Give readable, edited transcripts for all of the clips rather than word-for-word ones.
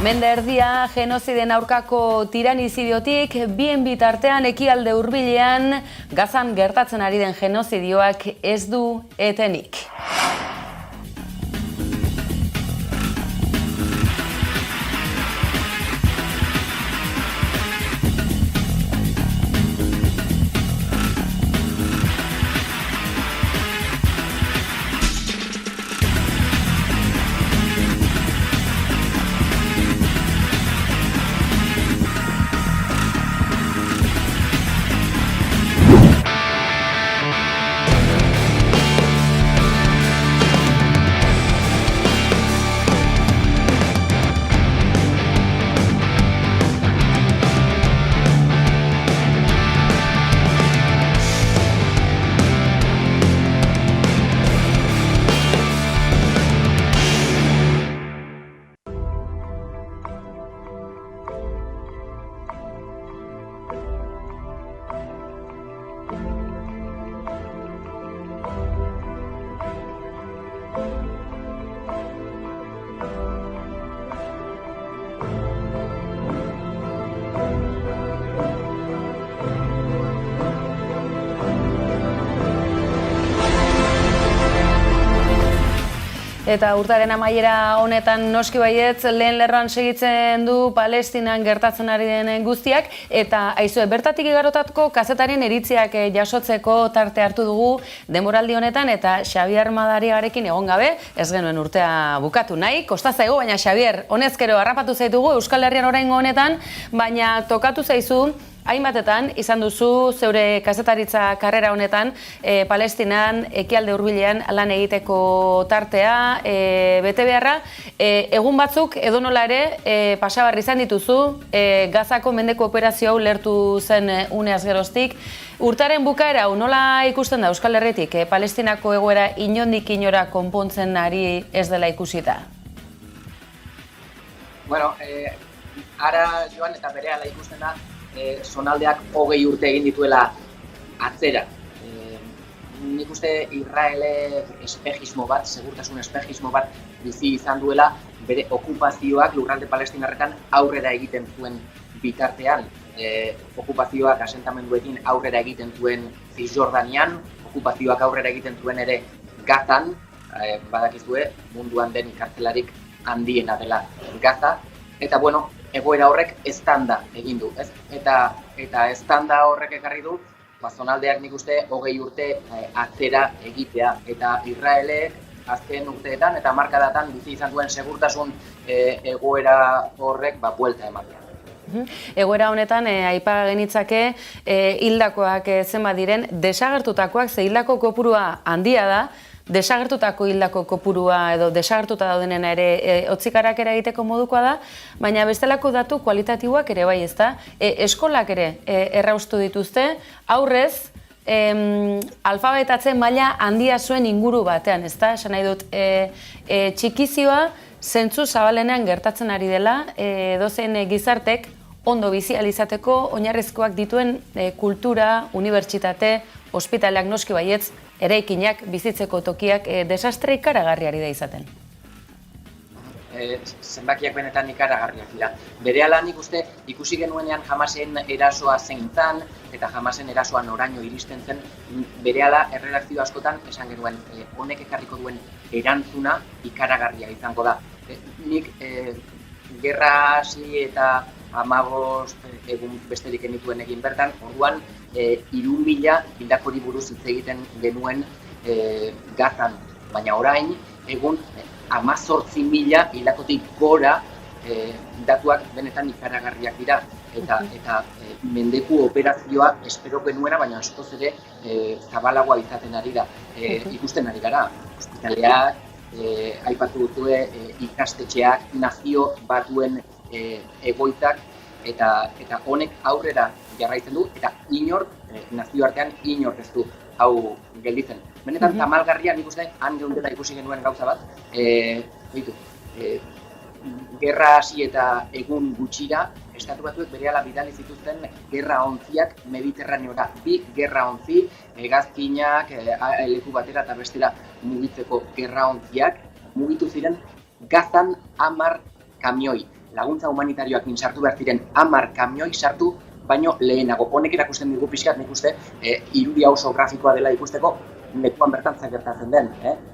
Mende erdia genoziden aurkako tiranizidiotik, bien bitartean ekialde hurbilean Gazan gertatzen ari den genozidioak ez du etenik. Eta urtaren amaiera honetan noski baietz lehen lerroan segitzen du Palestinan gertatzen ari den guztiak, eta aizue, bertatik igarotatko kazetarien iritziak jasotzeko tarte hartu dugu denboraldi honetan, eta Xabier Madariagarekin egon gabe, ez genuen urtea bukatu nahi, kosta zaigu, baina Xabier, honezkero harrapatu zaitugu Euskal Herrian oraingo honetan, baina tokatu zaizu, hainbatetan izan duzu zeure kazetaritza karrera honetan Palestinan, ekialde hurbilean lan egiteko tartea, bete beharra, egun batzuk edonola ere pasabarri izan dituzu, Gazako mendeko operazio hau lertu zen uneaz geroztik. Urtaren bukaera, nola ikusten da Euskal Herritik, Palestinako egoera inondik inora konpontzen ari ez dela ikusita? Bueno, ara joan eta berehala ikusten da, zonaldeak 20 urte egin dituela atzera. Nik uste Israelek espejismo bat, segurtasun espejismo bat bizi izan duela, bere okupazioak lurralde palestinarretan aurrera egiten zuen bitartean. Okupazioak asentamenduekin aurrera egiten zuen Cisjordanian, okupazioak aurrera egiten zuen ere Gazan, badakizue munduan den kartzelarik handiena dela Gaza, eta bueno, egoera horrek eztanda egin du, ez? Eta eztanda horrek ekarri du, zonaldeak nik uste 20 urte atzera egitea, eta Israelek azken urteetan eta hamarkadatan bizi izan duen segurtasun egoera horrek buelta ematea. Egoera honetan, aipa genitzake, hildakoak zenbat diren, desagertutakoak, ze hildako kopurua handia da, desagertutako hildako kopurua edo desagertuta daudenen ere hotzikarak egiteko modukoa da, baina bestelako datu kualitatiboak ere bai, ezta? Eskolak ere erraustu dituzte, aurrez, alfabetatze maila handia zuen inguru batean, ezta? Esan nahi dut, txikizioa zentzu zabalenean gertatzen ari dela, edozein gizartek ondo bizi ahal izateko oinarrizkoak dituen kultura, unibertsitate, ospitaleak noski baietz, eraikinak, bizitzeko tokiak desastre ikaragarriari da izaten. Zenbakiak benetan ikaragarriak dira. Berehala nik uste ikusi genuenean Hamasen erasoa zein zan, eta Hamasen erasoa noraino iristen zen, berehala erredakzio askotan esan genuen honek ekarriko duen erantzuna ikaragarria izango da. Nik gerra hasi eta 15 egun besterik enituen egin bertan, orduan 3.000 hildakori buruz hitz egiten genuen Gazan, baina orain egun 18.000 hildakotik gora datuak benetan ikaragarriak dira, eta mendeku operazioa espero genuena, baina askoz ere zabalagoa izaten ari da. Ikusten ari gara, ospitaleak, aipatu dutue ikastetxeak, nazio batuen egoitzak, eta honek aurrera jarraitzen du, eta inork, nazioartean inork ez du hau gelditzen. Benetan tamalgarria nik uste, han geundela ikusi genuen gauza bat, gerra hasi eta egun gutxira, Estatu Batuek berehala bidali zituzten gerra ontziak Mediterraneora. 2 gerra ontzi, hegazkinak, leku batera eta bestera mugitzeko gerra ontziak mugitu ziren Gazan 10 kamioi. laguntza humanitarioak sartu behar ziren 10 kamioi sartu, baino lehenago. Honek erakusten digu pixkat, nik uste, irudia oso grafikoa dela ikusteko, lekuan bertan gertatzen den.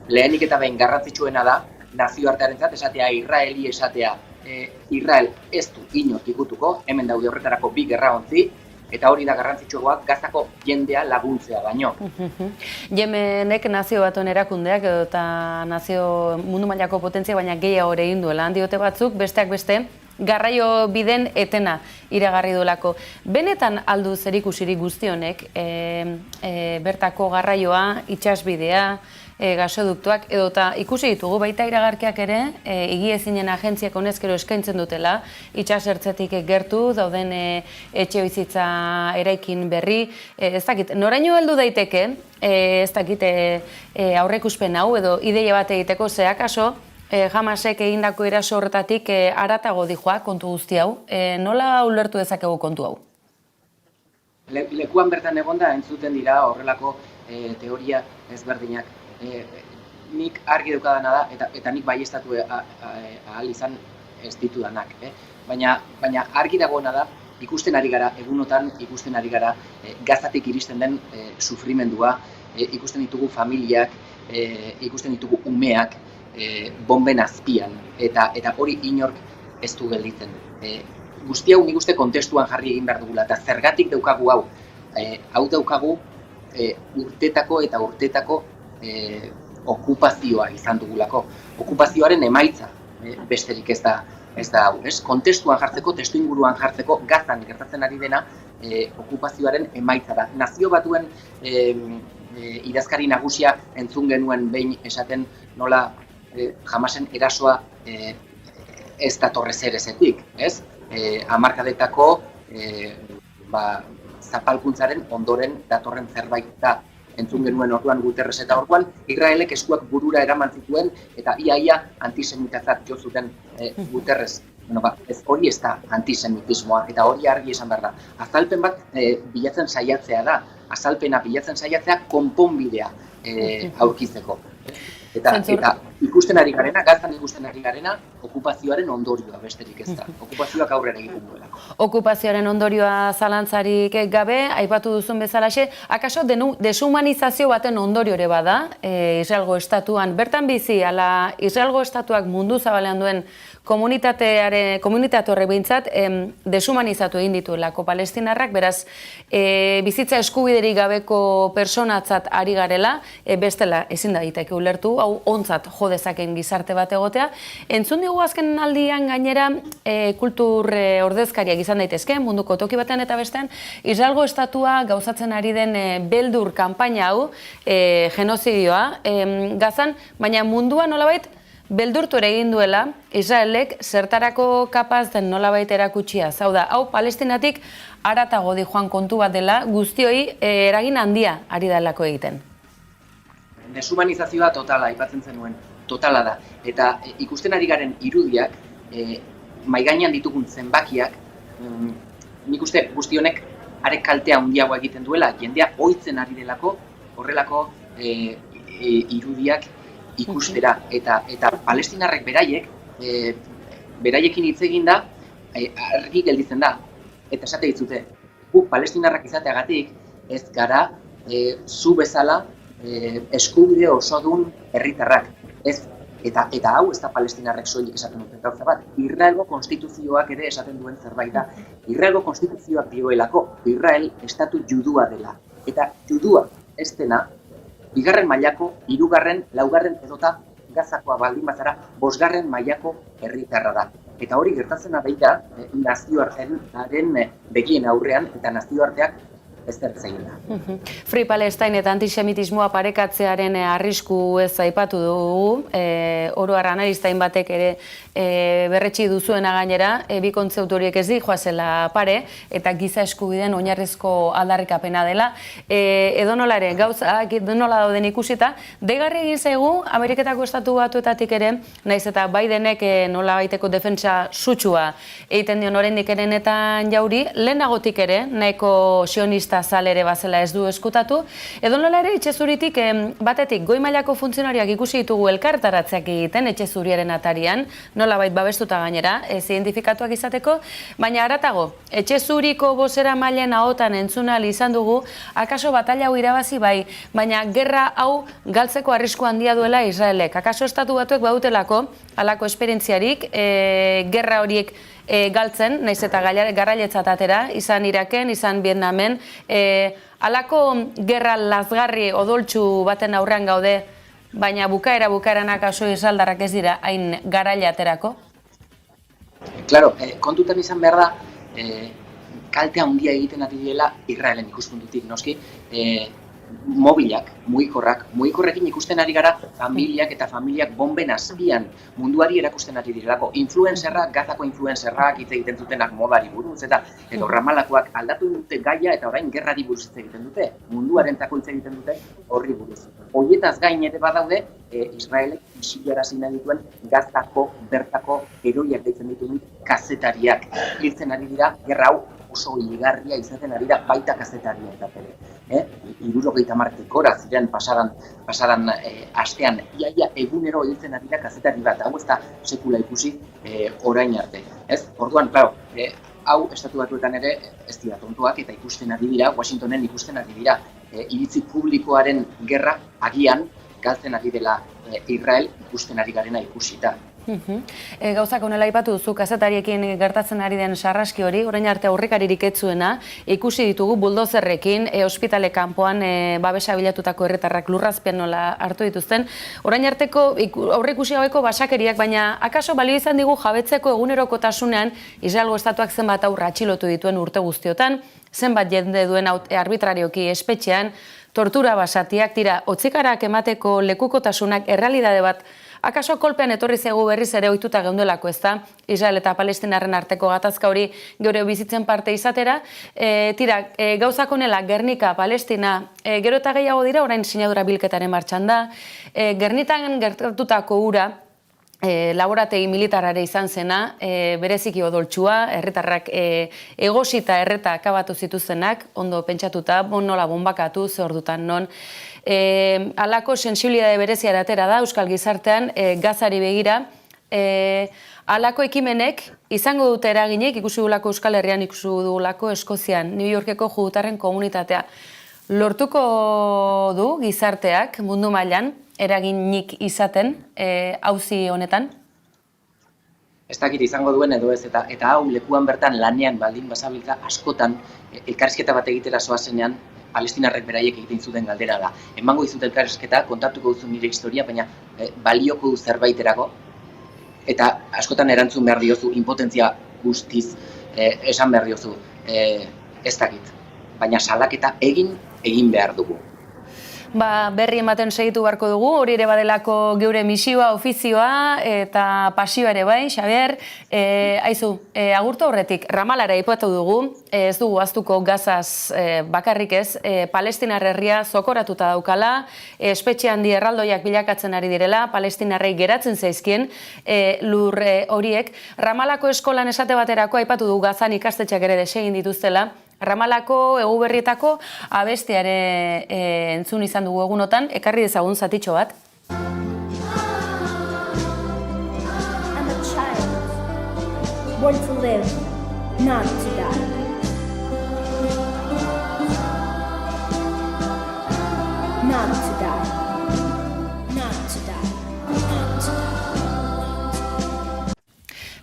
Lehenik eta behin garrantzitsuena da, nazioartearentzat esatea, Israeli esatea, Israel ez du inork ikutuko, hemen daude horretarako 2 gerraontzi, eta hori da garrantzitsuagoa Gazako jendea laguntzea baino. Yemenek nazio batuen erakundeak edo eta nazio mundu mailako potentzia baina gehiago egin duela. Handiote batzuk, besteak beste, garraio biden etena iragarri duelako. Benetan aldu zerikusirik guzti honek, bertako garraioa, itsasbidea, gasoduktuak, edota ikusi ditugu baita iragarkiak ere, higiezinen agentziak honezkero eskaintzen dutela, itsasertzetik gertu, dauden etxebizitza eraikin berri, ez dakit, noraino heldu daiteke, ez dakit aurreikuspen hau, edo ideia bat egiteko, ze akaso, Hamasek egindako eraso horretatik haratago dijoa kontu guzti hau, nola ulertu dezakegu kontu hau? Lekuan bertan egonda entzuten dira horrelako teoria ezberdinak. Nik argi daukadana da, eta nik baiestatu ahal izan ez ditudanak. Baina argi dagoena da, ikusten ari gara, egunotan ikusten ari gara, Gazatik iristen den sufrimendua, ikusten ditugu familiak, ikusten ditugu umeak, bomben azpian, eta hori inork ez du gelditzen. Guzti hau nik uste kontestuan jarri egin behar dugula, eta zergatik daukagu hau? Hau daukagu urtetako eta urtetako okupazioa izan dugulako. Okupazioaren emaitza besterik ez da hau. Kontestuan jartzeko, testu inguruan jartzeko, Gazan gertatzen ari dena okupazioaren emaitza da. Nazio Batuen idazkari nagusia entzun genuen behin esaten nola Hamasen erasoa ez datorrez erezetik, ez? Hamarkadetako zapalkuntzaren ondoren datorren zerbait da. Entzun genuen orduan Guterres eta orduan, Israelek eskuak burura eraman zituen eta ia antisemitatzat jo zuten Guterres. Ez hori ez da antisemitismoa eta hori argi esan behar da. Azalpen bat bilatzen saiatzea da, azalpena bilatzen saiatzea konponbidea aurkitzeko. Eta ikusten ari garena, Gazan ikusten ari garena, okupazioaren ondorioa besterik ez da. Okupazioak aurrera egiten duelako. Okupazioaren ondorioa zalantzarik gabe, aipatu duzun bezalaxe, akaso deshumanizazio baten ondorio ere bada, Israelgo estatuan bertan bizi, ala Israelgo estatuak mundu zabalean duen komunitate horrek behintzat deshumanizatu egin dituelako palestinarrak, beraz, bizitza eskubiderik gabeko personatzat ari garela, bestela ezin da daiteke ulertu, hau ontzat jo dezaken gizarte bat egotea. Entzun digu azken aldian gainera kultur ordezkariak izan daitezke, munduko toki batean eta bestean, Israelgo estatua gauzatzen ari den beldur kanpaina hau, genozidioa, Gazan, baina mundua nolabait beldurtu ere egin duela, Israelek zertarako kapaz den nolabait erakutsia. Hau da, hau Palestinatik haratago dijoan kontu bat dela, guztioi eragin handia ari delako egiten. Deshumanizazioa totala, aipatzen zenuen, totala da. Eta ikusten ari garen irudiak, maigainan ditugun zenbakiak, nik uste guzti honek are kaltea handiagoa egiten duela, jendea ohitzen ari delako horrelako irudiak ikustera. Eta palestinarrek beraiekin hitz egin da, argi gelditzen da. Eta esate ditzute, guk palestinarrak izateagatik ez gara zu bezala eskubide osodun herritarrak. Eta hau ez da palestinarrek soilik esaten duten gauza bat. Israelgo konstituzioak ere esaten duen zerbait da. Israelgo konstituzioak dioelako, Israel estatu judua dela. Eta judua ez dena, 2. mailako, 3., 4. edota Gazakoa baldin bazara 5. mailako herritarra da. Eta hori gertatzen ari da nazioartearen begien aurrean eta nazioarteak ez dertzein da. Free Palestine eta antisemitismoa parekatzearen arrisku ez aipatu dugu, oro har analistain batek ere berretsi duzuena gainera, bi kontzeptu horiek ez dijoazela pare, eta giza eskubideen oinarrizko aldarrikapena dela. Edonola ere, gauzak nola dauden ikusita, deigarri egin zaigu Ameriketako Estatu Batuetatik ere, naiz eta Bidenek nola baiteko defentsa sutsua egiten dion oraindik erenetan jauri, lehenagotik ere, nahiko sionista telebista zale ere bazela ez du eskutatu. Edonola ere, etxe zuritik batetik goi mailako funtzionariak ikusi ditugu elkartaratzeak egiten etxe zuriaren atarian, nolabait babestuta gainera, ez identifikatuak izateko, baina haratago, etxe zuriko bozera mailen ahotan entzunal izan dugu, akaso batalla hau irabazi bai, baina gerra hau galtzeko arrisku handia duela Israelek. Akaso Estatu Batuek bautelako, halako esperientziarik, gerra horiek galtzen, naiz eta garrailetzat atera, izan Iraken, izan Vietnamen, halako gerra lazgarri odoltsu baten aurrean gaude, baina bukaeran akaso israeldarrak ez dira hain garaile aterako? Claro, kontutan izan behar da, kalte handia egiten ari direla Israelen ikuspuntutik, noski, mobilak, mugikorrekin ikusten ari gara familiak eta familiak bomben azpian munduari erakusten ari direlako. Influencerrak, Gazako influencerrak hitz egiten dutenak modari buruz, eta edo Ramalakoak aldatu dute gaia eta orain gerrari buruz hitz egiten dute, munduarentzako hitz egiten dute horri buruz. Horietaz gain ere badaude, Israelek isilarazi nahi dituen Gazako bertako heroiak deitzen dituen kazetariak. Hiltzen ari dira, gerra hau oso hilarria izaten ari da baita kazetaria eta ere. 70 gora ziren pasadan astean, iaia egunero hiltzen ari da kazetari bat, hau ez da sekula ikusi orain arte. Orduan, claro, hau Estatu Batuetan ere ez dira tontoak eta ikusten ari dira, Washingtonen ikusten ari dira, iritzi publikoaren gerra agian galtzen ari dela Israel ikusten ari garena ikusita. Gauzak honela aipatu duzu, kazetariekin gertatzen ari den sarraski hori, orain arte aurrekaririk ez zuena, ikusi ditugu buldozerrekin, ospitale kanpoan babesa bilatutako herritarrak lurrazpian nola hartu dituzten. Orain arteko aurreikusi haueko basakeriak, baina akaso balio izan digu jabetzeko egunerokotasunean Israelgo estatuak zenbat aurra atxilotu dituen urte guztiotan, zenbat jende duen arbitrarioki espetxean, tortura basatiak dira, hotzikarak emateko lekukotasunak errealidade bat. Akaso kolpean etorri zaigu berriz ere ohituta geundelako, ezta? Israel eta Palestinarren arteko gatazka hori geure bizitzen parte izatera. Gauzak honela, Gernika, Palestina, gero eta gehiago dira, orain sinadura bilketaren martxan da. Gernitan gertatutako ura, laborategi militarare izan zena, bereziki odoltsua, herritarrak egosita erreta akabatu zituztenak, ondo pentsatuta, nola bombakatu, ze ordutan non. Halako sensibilidade bereziara atera da Euskal Gizartean, Gazari begira, halako ekimenek izango dute eraginek, ikusi dugulako Euskal Herrian, ikusi dugulako Eskozian, New Yorkeko judutarren komunitatea. Lortuko du gizarteak mundu mailan eraginik izaten auzi honetan? Ez dakit izango duen edo ez, eta hau lekuan bertan lanean baldin bazabiltza askotan elkarrizketa bat egitera zoazenean Palestinarrek beraiek egiten zuten galdera da. Emango dizut elkarrizketa, kontatuko duzu nire historia, baina balioko du zerbaiterako, eta askotan erantzun behar diozu, impotentzia guztiz esan behar diozu, ez dakit. Baina salaketa egin behar dugu. Berri ematen segitu beharko dugu, hori ere badelako geure misioa, ofizioa eta pasioa ere bai, Xabier. Aizu, agurtu horretik, Ramalara aipatu dugu, ez dugu ahaztuko Gazaz bakarrik ez, Palestinar herria zokoratuta daukala, espetxe handi erraldoiak bilakatzen ari direla, Palestinarrei geratzen zaizkien lur horiek. Ramalako eskolan esate baterako aipatu du Gazan ikastetxeak ere desegin dituztela, Ramalako eguberrietako abestiare entzun izan dugu egunotan, ekarri dezagun zatitxo bat. I'm a child, born to live, not to die. Not to die. Not to die. Not to die.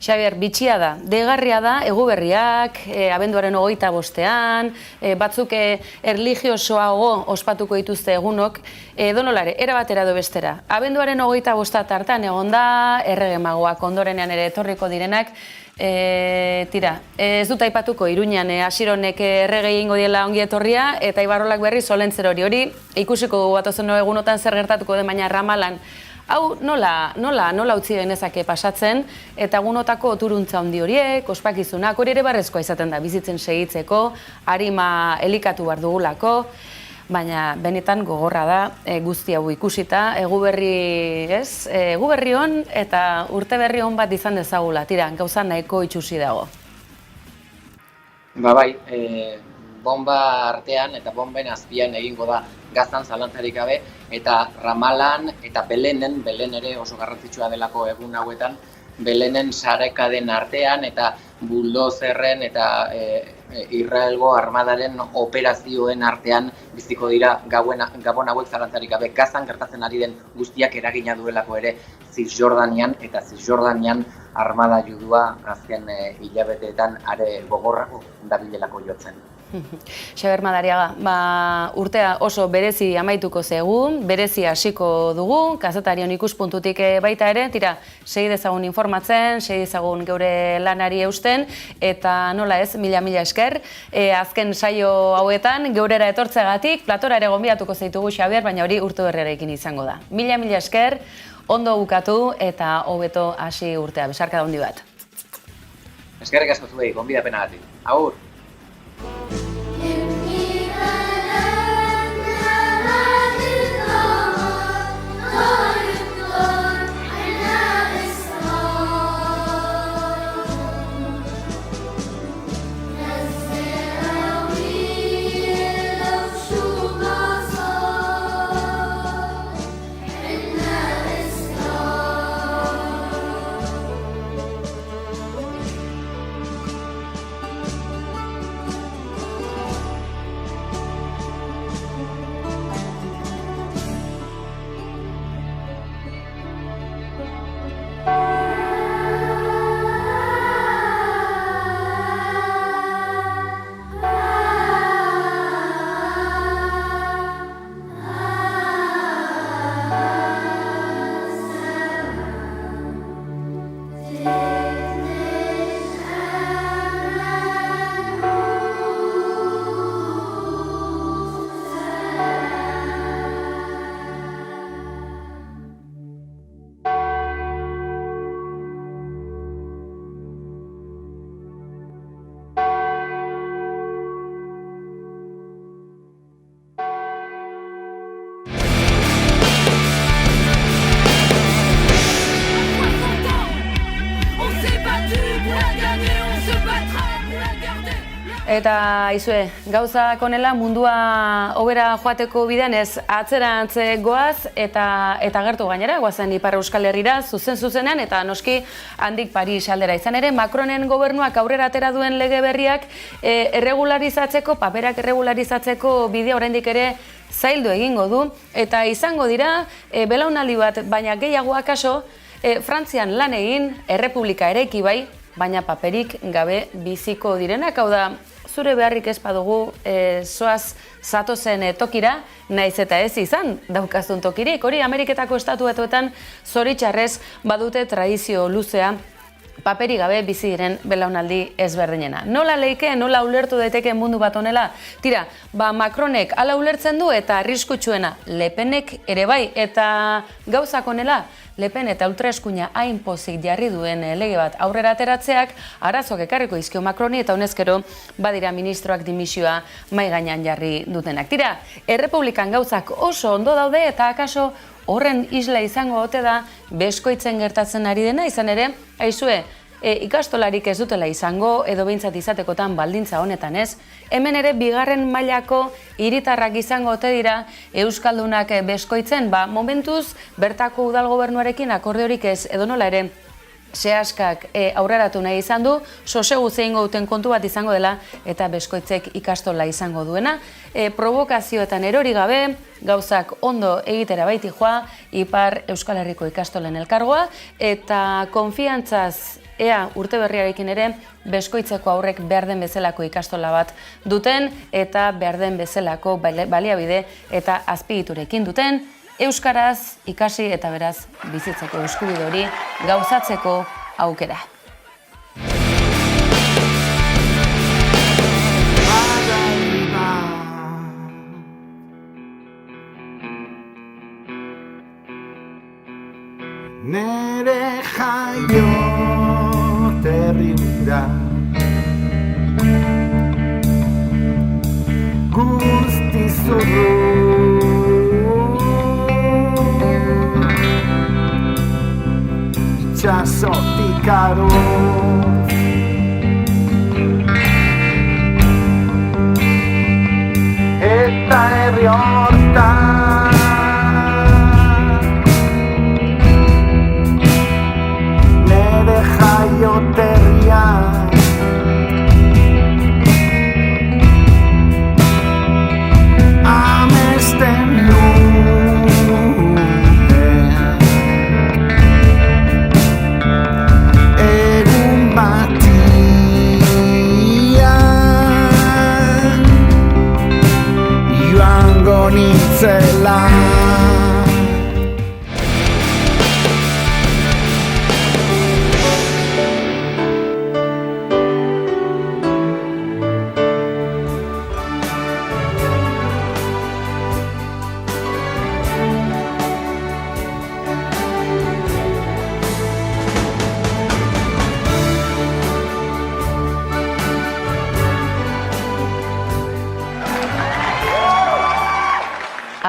Xabier, bitxia da, deigarria da, eguberriak, abenduaren 25ean, batzuk erlijiosoago ospatuko dituzte egunok, donolare, erabatera edo bestera. Abenduaren 25 tartan egon da, errege magoak ondorenean ere etorriko direnak, ez dut aipatuko Iruñan Asironek errege egingo diela ongi etorria, eta Ibarrolak berri Solentzer hori ikusiko dugu batozen egunotan zer gertatuko den, baina Ramalan. Hau nola utzi genezake pasatzen, eta egunotako oturuntza handi horiek, ospakizunak, hori ere barrezkoa izaten da bizitzen segitzeko, arima elikatu behar dugulako, baina benetan gogorra da guzti hau ikusita, eguberri hon eta urte berri hon bat izan dezagula, tira, gauza nahiko itxusi dago. Bai, bomba artean eta bomben azpian egingo da Gazan zalantzarik gabe, eta Ramalan eta Belenen ere oso garrantzitsua delako egun hauetan, Belenen sarekaden artean eta buldozerren eta Israelgo armadaren operazioen artean biziko dira gabon hauek zalantzarik gabe. Gazan gertatzen ari den guztiak eragina duelako ere Cisjordanian, eta Cisjordanian armada judua azken hilabeteetan are gogorrago dabilelako jotzen. Xabier Madariaga, urtea oso berezi amaituko zegun, berezi hasiko dugu, kazetarion ikuspuntutik baita ere, tira, segi dezagun informatzen, segi dezagun geure lanari eusten, eta nola ez, mila esker, azken saio hauetan, geurera etortzeagatik, platora ere gonbidatuko zaitugu Xabier, baina hori urte berriarekin izango da. Mila esker, ondo bukatu eta hobeto hasi urtea, besarka da handi bat. Eskerrik asko zuei, gonbidapenagatik. Agur! Eta izue, gauzak honela mundua hobera joateko bidean ez atzerantz goaz eta gertu gainera, goazen Ipar Euskal Herrira zuzenean eta noski handik Paris aldera izan ere, Macronen gobernuak aurrera atera duen lege berriak paperak erregularizatzeko bidea oraindik ere zaildu egingo du, eta izango dira belaunaldi bat, baina gehiago akaso, Frantzian lan egin, errepublika eraiki bai, baina paperik gabe biziko direnak, hau da, zure beharrik ez badugu zoaz zatozen tokira, naiz eta ez izan daukazun tokirik. Hori Ameriketako estatuetan zoritxarrez badute tradizio luzea paperi gabe bizi diren belaunaldi ezberdinena. Nola leike, nola ulertu daiteke mundu bat honela? Tira, Macronek hala ulertzen du eta arriskutsuena Le Penek ere bai, eta gauzak honela, Le Pen eta ultraeskuina hain pozik jarri duen lege bat aurrera ateratzeak arazoak ekarriko izkio Macroni eta honezkero badira ministroak dimisioa mai gainean jarri dutenak. Tira, errepublikan gauzak oso ondo daude eta akaso horren isla izango ote da beskoitzen gertatzen ari dena, izan ere, aizue, ikastolarik ez dutela izango, edo behintzat izatekotan baldintza honetan ez, hemen ere bigarren mailako hiritarrak izango ote dira Euskaldunak beskoitzen, momentuz bertako udal gobernuarekin akordeorik ez edonola ere sehaskak aurreratu nahi izan du, sosegu zeingo duten kontu bat izango dela eta beskoitzek ikastola izango duena. Provokazioetan erori gabe, gauzak ondo egitera baiti joa, Ipar Euskal Herriko ikastolen elkargoa, eta konfiantzaz ea urte berriarekin ere beskoitzeko aurrek behar den bezalako ikastola bat duten eta behar den bezalako baliabide eta azpiegiturekin duten, euskaraz ikasi eta beraz bizitzeko eskubide hori gauzatzeko aukera. Nere jaio terriura guzti zuru itxasotik aroz eta herri hortan nere jaioterrian amesten nuen egun batian joango nintzela.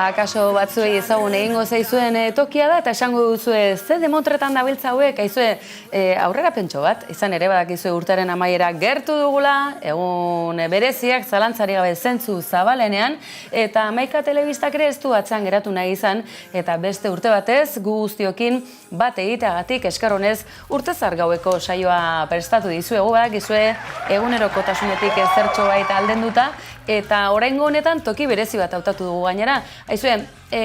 Akaso batzuei ezagun egingo zaizuen tokia da, eta esango duzue, ze demontretan dabiltza hauek, aizue aurrera pentso bat, izan ere badakizue urtearen amaiera gertu dugula, egun bereziak, zalantzari gabe zentzu zabalenean, eta Hamaika Telebistak ere ez du atzean geratu nahi izan, eta beste urte batez, gu guztiokin bat egiteagatik eskerronez urtezar gaueko saioa prestatu dizuegu, badakizue egunerokotasunetik zertxo baita aldenduta, eta oraingo honetan toki berezi bat hautatu dugu gainera. Aizue,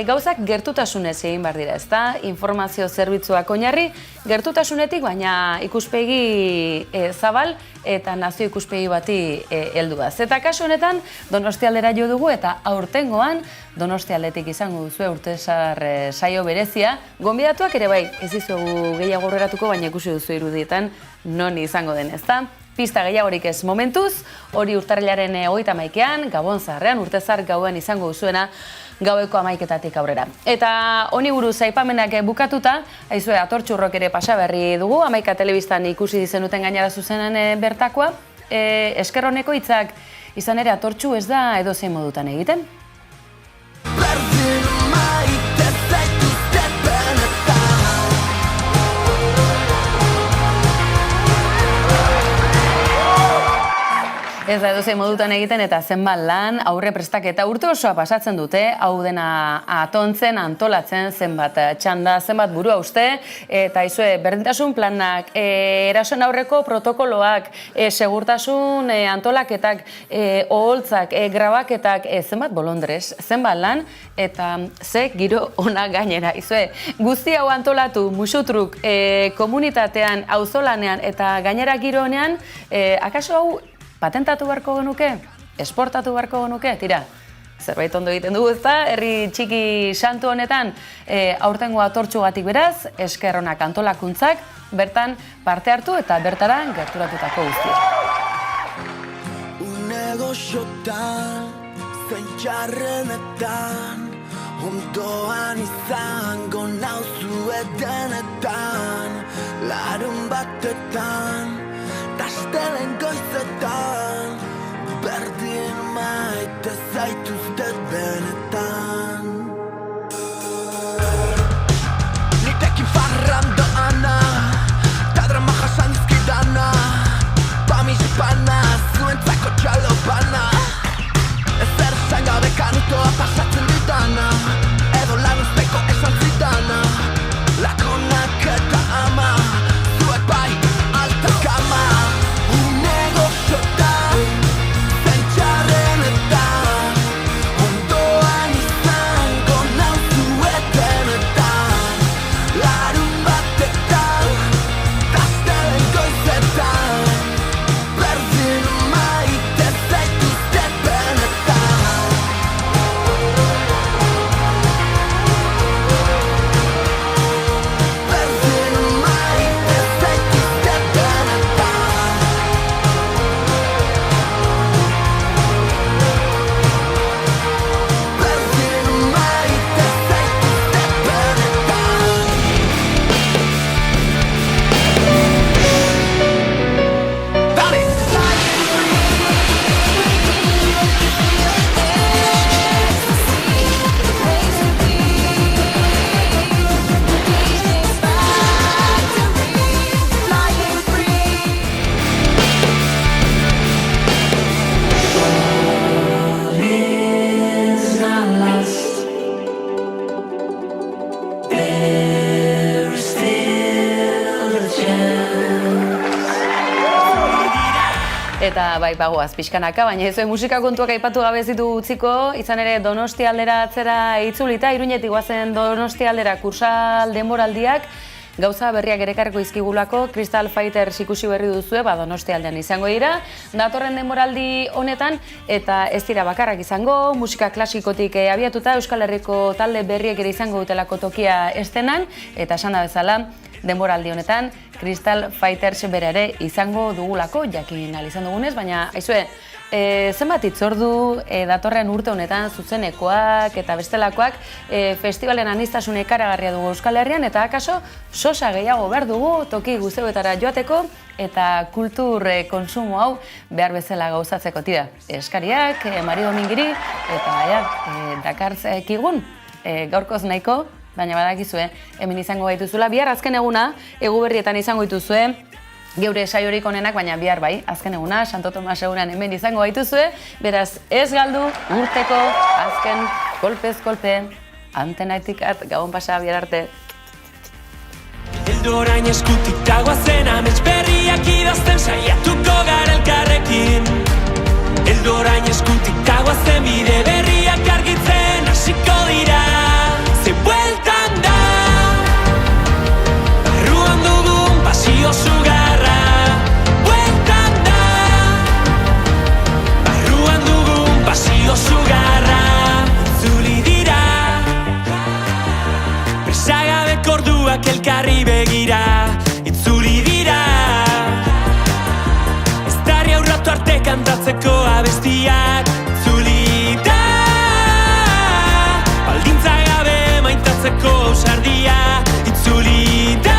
gauzak gertutasunez egin behar dira, ezta? Informazio zerbitzuak oinarri gertutasunetik, baina ikuspegi zabal eta nazio ikuspegi bati helduaz. Eta kasu honetan Donostialdera jo dugu eta aurtengoan Donostialdetik izango duzue urtezar saio berezia. Gonbidatuak ere bai, ez dizugu gehiago aurreratuko, baina ikusi duzu irudietan non izango den, ezta? Pista gehiagorik ez momentuz, hori urtarrilaren 31ean, Gabon Zaharrean, urtezar gauen izango duzuena gaueko 11etatik aurrera. Eta honi buruz aipamenak bukatuta, aizue Atortxurrok ere pasaberri dugu, Hamaika Telebistan ikusi dizenuten gainera zuzenen bertakoa. Eskerroneko hitzak izan ere Atortxu ez da edozein modutan egiten. Ez da edozein modutan egiten eta zenbat lan, aurre prestaketa urte osoa pasatzen dute, hau dena atontzen, antolatzen, zenbat txanda, zenbat burua uste, eta aizue, berdintasun planak, erasoen aurreko protokoloak, segurtasun antolaketak, oholtzak, grabaketak, zenbat bolondrez, zenbat lan, eta ze giro ona gainera. Aizue, guzti hau antolatu, musutruk, komunitatean, auzolanean eta gainera giro honean, akaso hau patentatu beharko genuke? Esportatu beharko genuke? Tira, zerbait ondo egiten dugu ezta, herri txiki santu honetan aurtengo Atortxugatik beraz, eskerronak antolakuntzak, bertan parte hartu eta bertara gerturatutako guztia. Unego xotan, zein txarrenetan, ondoan izango nauzu edenetan, larun batetan, Tastelen goizetan, berdin maite zaituztet benetan. Nitekin farran doana, ta drama jasan dizkidana, pamizipana, zuentzako txalopana. Ezer esan gabe kanutoa pasatzen ditana, edo lan usteko esan zitana, lakonak eta ama, zuek bai alta kama. Eta bai, bagoaz, pixkanaka, baina ez musika kontuak aipatu gabe ez ditu utziko, izan ere Donostia aldera atzera itzulita, Iruñetik goazen Donostia aldera kursal denboraldiak, gauza berriak erekarriko izkigulako, Crystal Fighters ikusi berri duzue, Donostia aldean izango dira, datorren denboraldi honetan, eta ez dira bakarrak izango, musika klasikotik abiatuta, Euskal Herriko talde berriek ere izango dutelako tokia estenan, eta esan da bezala, denboraldi honetan, Crystal Fighters bere ere izango dugulako, jakin ahal izan dugunez, baina, aizue, zenbat itzordu datorren urte honetan zuzenekoak eta bestelakoak festivalen aniztasun ikaragarria dugu Euskal Herrian, eta akaso sosa gehiago behar dugu toki guztietara joateko eta kultur konsumo hau behar bezala gauzatzeko tira. Eskariak, Mari Domingiri, eta dakartzekigun gaurkoz nahiko, baina badakizue, hemen izango gaituzula. Bihar azken eguna, Eguberrietan izango dituzue, geure saiorik onenak, baina bihar bai, azken eguna, Santo Tomas egunean hemen izango gaituzue, beraz ez galdu urteko azken kolpez kolpe, antenatik gabon pasa bihar arte. Heldu orain eskutik dagoazen amets berriak idazten saiatuko gara elkarrekin. Heldu orain eskutik dagoazen bide berriak argitzen hasiko dira. Ze bueltan da barruan dugun pasio sugarra. Bueltan da barruan dugun pasio sugarra. Itzuli dira presagabeko orduak elkarri begira. Itzuli dira eztarri aurratu arte kantatzeko abestiak. Itzuli da baldintza gabe maitatzeko ausardia. Itzuli da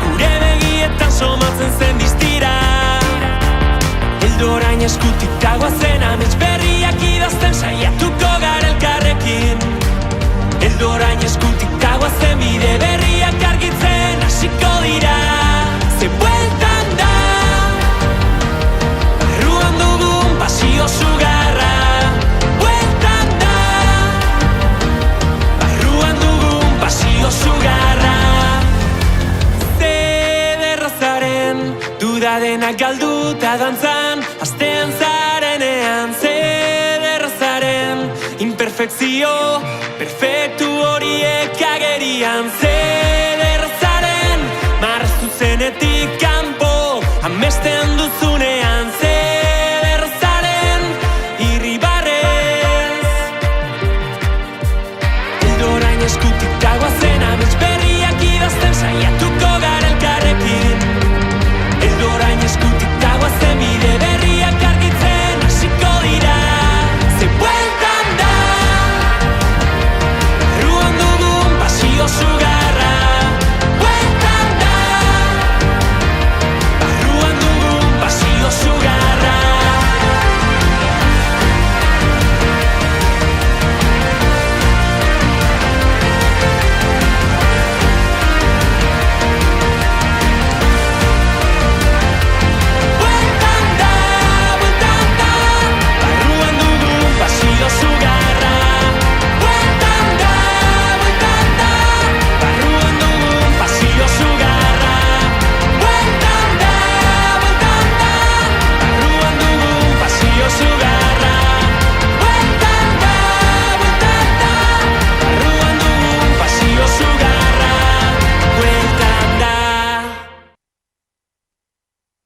gure begietan somatzen zen distira. Heldu orain eskutik dagoazen amets berriak idazten saiatuko gara elkarrekin. Heldu orain eskutik dagoazen bide berriak argitzen hasiko dira. Ze bueltan da barruan dugun pasio sugarra. Bueltan da barruan dugun pasio sugarra. Zederra zaren duda denak galduta dantzan, astean zarenean. Zederra zaren imperfekzio perfektu horiek agerian. Zederra zaren marra zuzenetik kanpo ameste